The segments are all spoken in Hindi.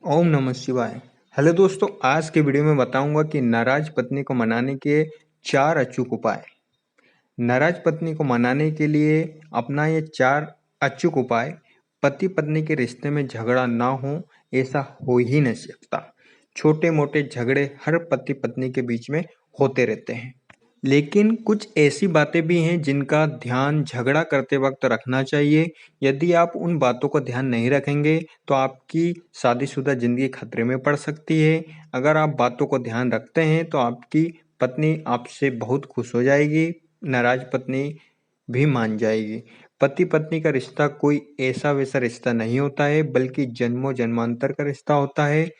ओम नमः शिवाय। हेलो दोस्तों, आज के वीडियो में बताऊंगा कि नाराज पत्नी को मनाने के 4 अचूक उपाय। नाराज पत्नी को मनाने के लिए अपना ये 4 अचूक उपाय पति पत्नी के रिश्ते में झगड़ा ना हो, ऐसा हो ही नहीं सकता। छोटे मोटे झगड़े हर पति पत्नी के बीच में होते रहते हैं, लेकिन कुछ ऐसी बातें भी हैं जिनका ध्यान झगड़ा करते वक्त रखना चाहिए। यदि आप उन बातों का ध्यान नहीं रखेंगे तो आपकी शादीशुदा ज़िंदगी खतरे में पड़ सकती है। अगर आप बातों को ध्यान रखते हैं तो आपकी पत्नी आपसे बहुत खुश हो जाएगी, नाराज़ पत्नी भी मान जाएगी। पति पत्नी का रिश्ता कोई ऐसा वैसा रिश्ता नहीं होता है, बल्कि जन्मों जन्मांतर का रिश्ता होता है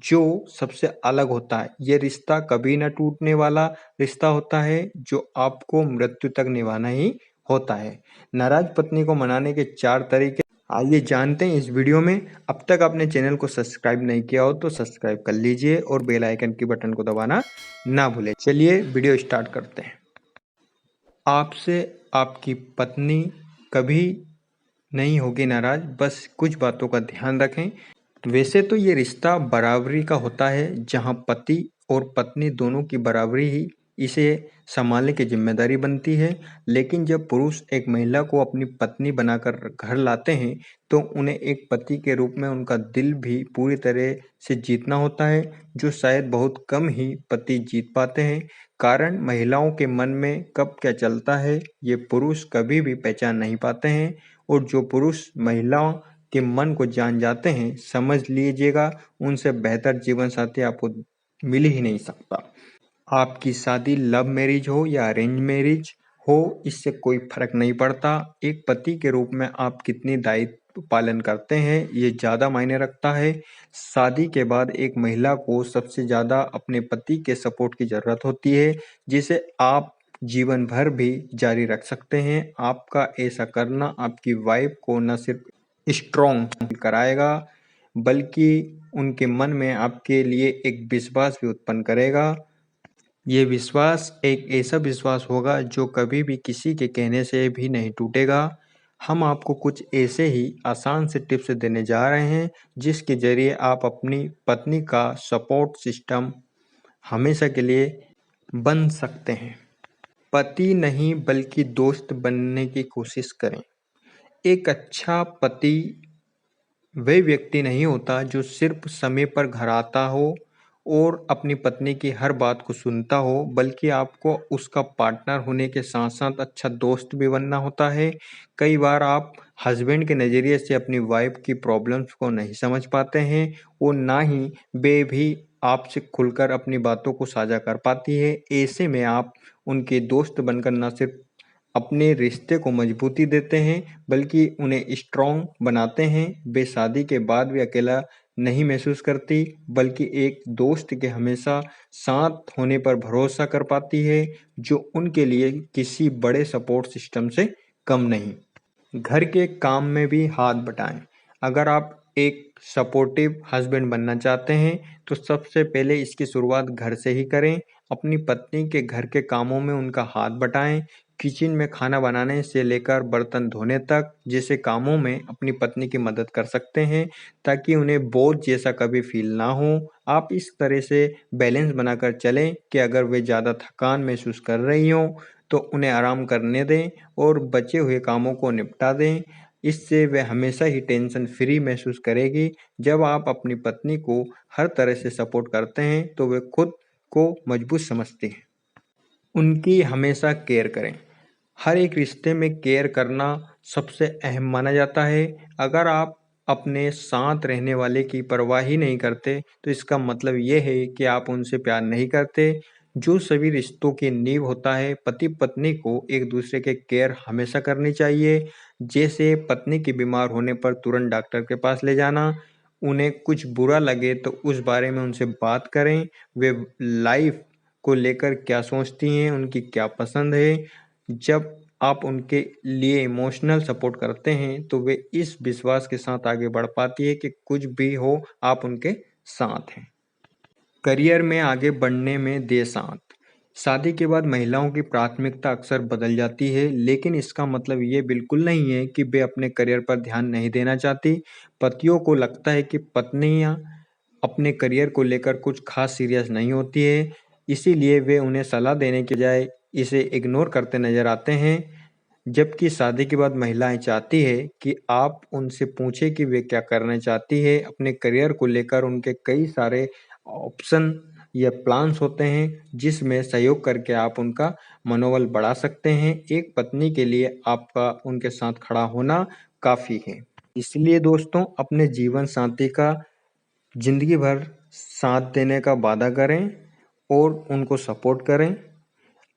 जो सबसे अलग होता है। ये रिश्ता कभी ना टूटने वाला रिश्ता होता है जो आपको मृत्यु तक निभाना ही होता है। नाराज पत्नी को मनाने के 4 तरीके आइए जानते हैं इस वीडियो में। अब तक आपने चैनल को सब्सक्राइब नहीं किया हो तो सब्सक्राइब कर लीजिए और बेल आइकन की बटन को दबाना ना भूलें। चलिए वीडियो स्टार्ट करते हैं। आपसे आपकी पत्नी कभी नहीं होगी नाराज, बस कुछ बातों का ध्यान रखें। वैसे तो ये रिश्ता बराबरी का होता है, जहाँ पति और पत्नी दोनों की बराबरी ही इसे संभालने की जिम्मेदारी बनती है। लेकिन जब पुरुष एक महिला को अपनी पत्नी बनाकर घर लाते हैं, तो उन्हें एक पति के रूप में उनका दिल भी पूरी तरह से जीतना होता है, जो शायद बहुत कम ही पति जीत पाते हैं। कारण महिलाओं के मन में कब क्या चलता है, ये पुरुष कभी भी पहचान नहीं पाते हैं। और जो पुरुष महिलाओं के मन को जान जाते हैं, समझ लीजिएगा उनसे बेहतर जीवन साथी आपको मिल ही नहीं सकता। आपकी शादी लव मैरिज हो या अरेंज मैरिज हो, इससे कोई फर्क नहीं पड़ता। एक पति के रूप में आप कितनी दायित्व पालन करते हैं, ये ज़्यादा मायने रखता है। शादी के बाद एक महिला को सबसे ज़्यादा अपने पति के सपोर्ट की ज़रूरत होती है, जिसे आप जीवन भर भी जारी रख सकते हैं। आपका ऐसा करना आपकी वाइफ को न सिर्फ स्ट्रॉन्ग कराएगा, बल्कि उनके मन में आपके लिए एक विश्वास भी उत्पन्न करेगा। ये विश्वास एक ऐसा विश्वास होगा जो कभी भी किसी के कहने से भी नहीं टूटेगा। हम आपको कुछ ऐसे ही आसान से टिप्स देने जा रहे हैं, जिसके ज़रिए आप अपनी पत्नी का सपोर्ट सिस्टम हमेशा के लिए बन सकते हैं। पति नहीं बल्कि दोस्त बनने की कोशिश करें। एक अच्छा पति वह व्यक्ति नहीं होता जो सिर्फ समय पर घर आता हो और अपनी पत्नी की हर बात को सुनता हो, बल्कि आपको उसका पार्टनर होने के साथ साथ अच्छा दोस्त भी बनना होता है। कई बार आप हस्बैंड के नज़रिए से अपनी वाइफ की प्रॉब्लम्स को नहीं समझ पाते हैं और ना ही वे भी आपसे खुलकर अपनी बातों को साझा कर पाती है। ऐसे में आप उनके दोस्त बनकर न सिर्फ अपने रिश्ते को मजबूती देते हैं, बल्कि उन्हें स्ट्रॉन्ग बनाते हैं। वे शादी के बाद भी अकेला नहीं महसूस करती, बल्कि एक दोस्त के हमेशा साथ होने पर भरोसा कर पाती है, जो उनके लिए किसी बड़े सपोर्ट सिस्टम से कम नहीं। घर के काम में भी हाथ बटाएं। अगर आप एक सपोर्टिव हस्बैंड बनना चाहते हैं, तो सबसे पहले इसकी शुरुआत घर से ही करें। अपनी पत्नी के घर के कामों में उनका हाथ बटाएं। किचन में खाना बनाने से लेकर बर्तन धोने तक जैसे कामों में अपनी पत्नी की मदद कर सकते हैं, ताकि उन्हें बोझ जैसा कभी फील ना हो। आप इस तरह से बैलेंस बनाकर चलें कि अगर वे ज़्यादा थकान महसूस कर रही हों, तो उन्हें आराम करने दें और बचे हुए कामों को निपटा दें। इससे वे हमेशा ही टेंशन फ्री महसूस करेगी। जब आप अपनी पत्नी को हर तरह से सपोर्ट करते हैं, तो वे खुद को मजबूत समझती हैं। उनकी हमेशा केयर करें। हर एक रिश्ते में केयर करना सबसे अहम माना जाता है। अगर आप अपने साथ रहने वाले की परवाह ही नहीं करते, तो इसका मतलब ये है कि आप उनसे प्यार नहीं करते। जो सभी रिश्तों की नींव होता है, पति पत्नी को एक दूसरे के केयर हमेशा करनी चाहिए। जैसे पत्नी की बीमार होने पर तुरंत डॉक्टर के पास ले जाना, उन्हें कुछ बुरा लगे तो उस बारे में उनसे बात करें। वे लाइफ को लेकर क्या सोचती हैं, उनकी क्या पसंद है। जब आप उनके लिए इमोशनल सपोर्ट करते हैं, तो वे इस विश्वास के साथ आगे बढ़ पाती है कि कुछ भी हो आप उनके साथ हैं। करियर में आगे बढ़ने में दें साथ। शादी के बाद महिलाओं की प्राथमिकता अक्सर बदल जाती है, लेकिन इसका मतलब ये बिल्कुल नहीं है कि वे अपने करियर पर ध्यान नहीं देना चाहती। पतियों को लगता है कि पत्नियां अपने करियर को लेकर कुछ खास सीरियस नहीं होती है, इसीलिए वे उन्हें सलाह देने के बजाय इसे इग्नोर करते नजर आते हैं। जबकि शादी के बाद महिलाएं चाहती है कि आप उनसे पूछें कि वे क्या करना चाहती है। अपने करियर को लेकर उनके कई सारे ऑप्शन या प्लान्स होते हैं, जिसमें सहयोग करके आप उनका मनोबल बढ़ा सकते हैं। एक पत्नी के लिए आपका उनके साथ खड़ा होना काफ़ी है। इसलिए दोस्तों, अपने जीवन साथी का ज़िंदगी भर साथ देने का वादा करें और उनको सपोर्ट करें।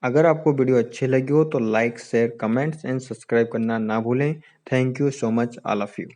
अगर आपको वीडियो अच्छी लगी हो तो like, share, comments and subscribe करना ना भूलें। Thank you so much all of you.